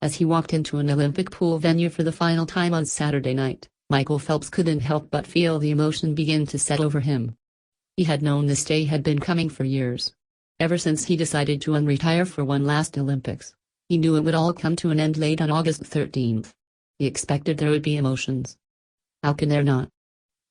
As he walked into an Olympic pool venue for the final time on Saturday night, Michael Phelps couldn't help but feel the emotion begin to set over him. He had known this day had been coming for years. Ever since he decided to unretire for one last Olympics, he knew it would all come to an end late on August 13th. He expected there would be emotions. How can there not?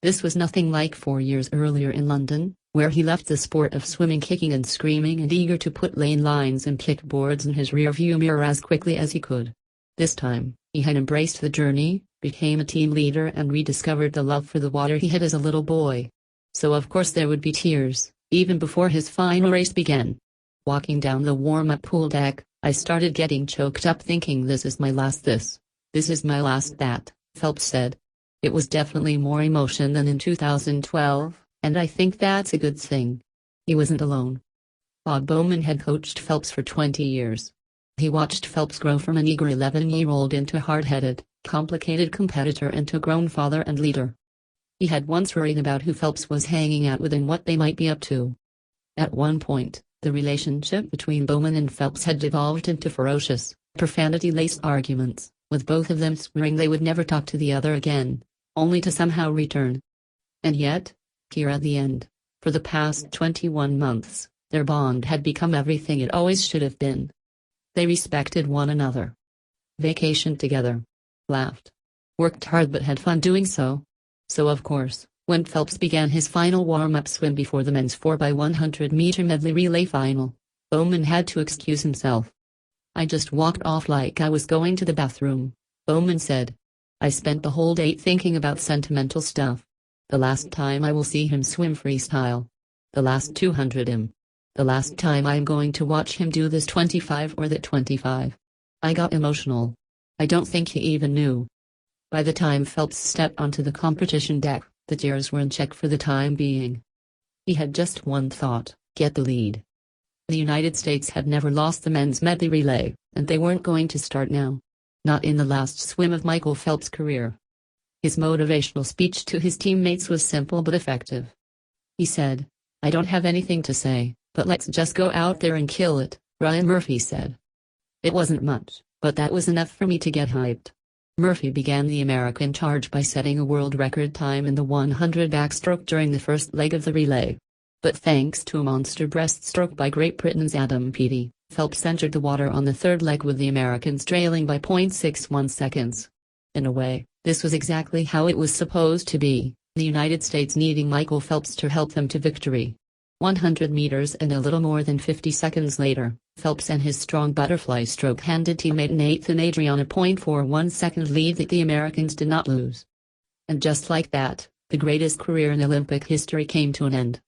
This was nothing like 4 years earlier in London, where he left the sport of swimming kicking and screaming and eager to put lane lines and kickboards in his rearview mirror as quickly as he could. This time, he had embraced the journey, became a team leader and rediscovered the love for the water he had as a little boy. So of course there would be tears, even before his final race began. Walking down the warm-up pool deck, I started getting choked up thinking this is my last this is my last that, Phelps said. It was definitely more emotion than in 2012. And I think that's a good thing. He wasn't alone. Bob Bowman had coached Phelps for 20 years. He watched Phelps grow from an eager 11-year-old into a hard-headed, complicated competitor and to a grown father and leader. He had once worried about who Phelps was hanging out with and what they might be up to. At one point, the relationship between Bowman and Phelps had devolved into ferocious, profanity-laced arguments, with both of them swearing they would never talk to the other again, only to somehow return. And yet, here at the end, for the past 21 months, their bond had become everything it always should have been. They respected one another, vacationed together, laughed, worked hard but had fun doing so. So of course, when Phelps began his final warm-up swim before the men's 4x100-meter medley relay final, Bowman had to excuse himself. "I just walked off like I was going to the bathroom," Bowman said. "I spent the whole day thinking about sentimental stuff. The last time I will see him swim freestyle. The last 200 The last time I'm going to watch him do this 25 or that 25. I got emotional. I don't think he even knew." By the time Phelps stepped onto the competition deck, the tears were in check for the time being. He had just one thought: get the lead. The United States had never lost the men's medley relay, and they weren't going to start now. Not in the last swim of Michael Phelps' career. His motivational speech to his teammates was simple but effective. He said, "I don't have anything to say, but let's just go out there and kill it," Ryan Murphy said. It wasn't much, but that was enough for me to get hyped. Murphy began the American charge by setting a world record time in the 100 backstroke during the first leg of the relay. But thanks to a monster breaststroke by Great Britain's Adam Peaty, Phelps entered the water on the third leg with the Americans trailing by 0.61 seconds. In a way, this was exactly how it was supposed to be, the United States needing Michael Phelps to help them to victory. 100 meters and a little more than 50 seconds later, Phelps and his strong butterfly stroke handed teammate Nathan Adrian a 0.41 second lead that the Americans did not lose. And just like that, the greatest career in Olympic history came to an end.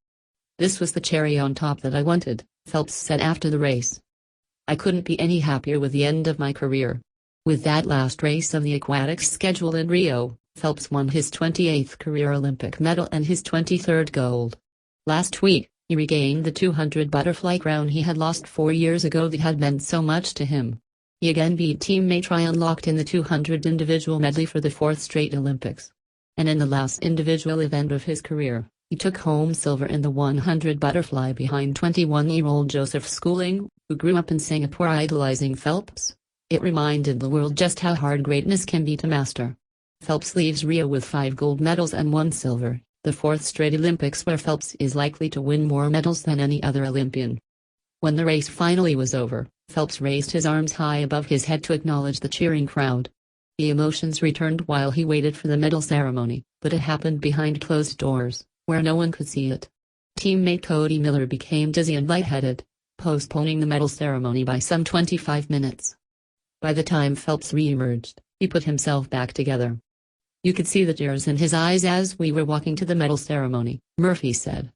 "This was the cherry on top that I wanted," Phelps said after the race. "I couldn't be any happier with the end of my career." With that last race of the aquatics schedule in Rio, Phelps won his 28th career Olympic medal and his 23rd gold. Last week, he regained the 200 butterfly crown he had lost 4 years ago that had meant so much to him. He again beat teammate Ryan Lochte in the 200 individual medley for the 4th straight Olympics. And in the last individual event of his career, he took home silver in the 100 butterfly behind 21-year-old Joseph Schooling, who grew up in Singapore idolizing Phelps. It reminded the world just how hard greatness can be to master. Phelps leaves Rio with 5 gold medals and 1 silver, the 4th straight Olympics where Phelps is likely to win more medals than any other Olympian. When the race finally was over, Phelps raised his arms high above his head to acknowledge the cheering crowd. The emotions returned while he waited for the medal ceremony, but it happened behind closed doors, where no one could see it. Teammate Cody Miller became dizzy and lightheaded, postponing the medal ceremony by some 25 minutes. By the time Phelps re-emerged, he put himself back together. "You could see the tears in his eyes as we were walking to the medal ceremony," Murphy said.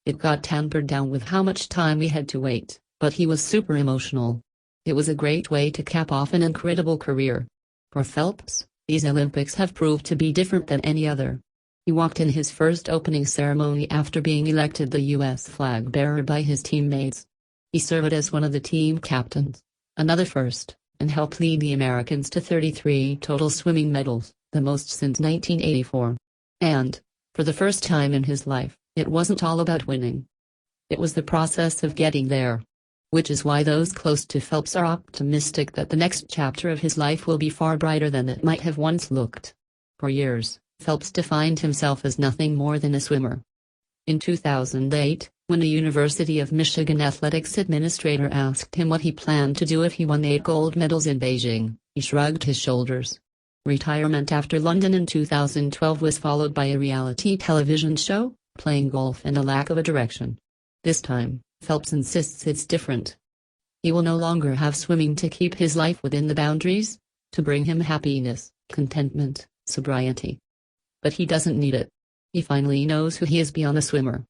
"It got tampered down with how much time we had to wait, but he was super emotional. It was a great way to cap off an incredible career." For Phelps, these Olympics have proved to be different than any other. He walked in his first opening ceremony after being elected the U.S. flag bearer by his teammates. He served as one of the team captains, another first, and helped lead the Americans to 33 total swimming medals, the most since 1984. And, for the first time in his life, it wasn't all about winning. It was the process of getting there. which is why those close to Phelps are optimistic that the next chapter of his life will be far brighter than it might have once looked. For years, Phelps defined himself as nothing more than a swimmer. In 2008, when a University of Michigan athletics administrator asked him what he planned to do if he won 8 gold medals in Beijing, he shrugged his shoulders. Retirement after London in 2012 was followed by a reality television show, playing golf, and a lack of a direction. This time, Phelps insists it's different. He will no longer have swimming to keep his life within the boundaries, to bring him happiness, contentment, sobriety. But he doesn't need it. He finally knows who he is beyond a swimmer.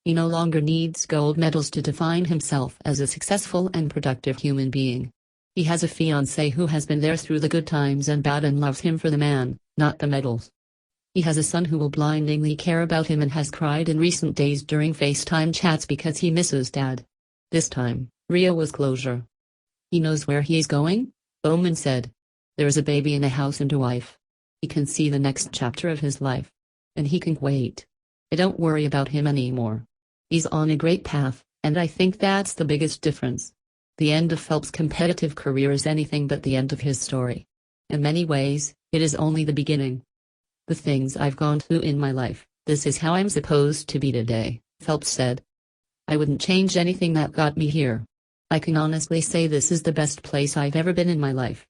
He no longer needs gold medals to define himself as a successful and productive human being. He has a fiancée who has been there through the good times and bad and loves him for the man, not the medals. He has a son who will blindingly care about him and has cried in recent days during FaceTime chats because he misses Dad. This time, Rio was closure. He knows where he is going, Bowman said. There is a baby and a house and a wife. He can see the next chapter of his life. And he can wait. I don't worry about him anymore. He's on a great path, and I think that's the biggest difference. The end of Phelps' competitive career is anything but the end of his story. In many ways, it is only the beginning. The things I've gone through in my life, this is how I'm supposed to be today, Phelps said. I wouldn't change anything that got me here. I can honestly say this is the best place I've ever been in my life.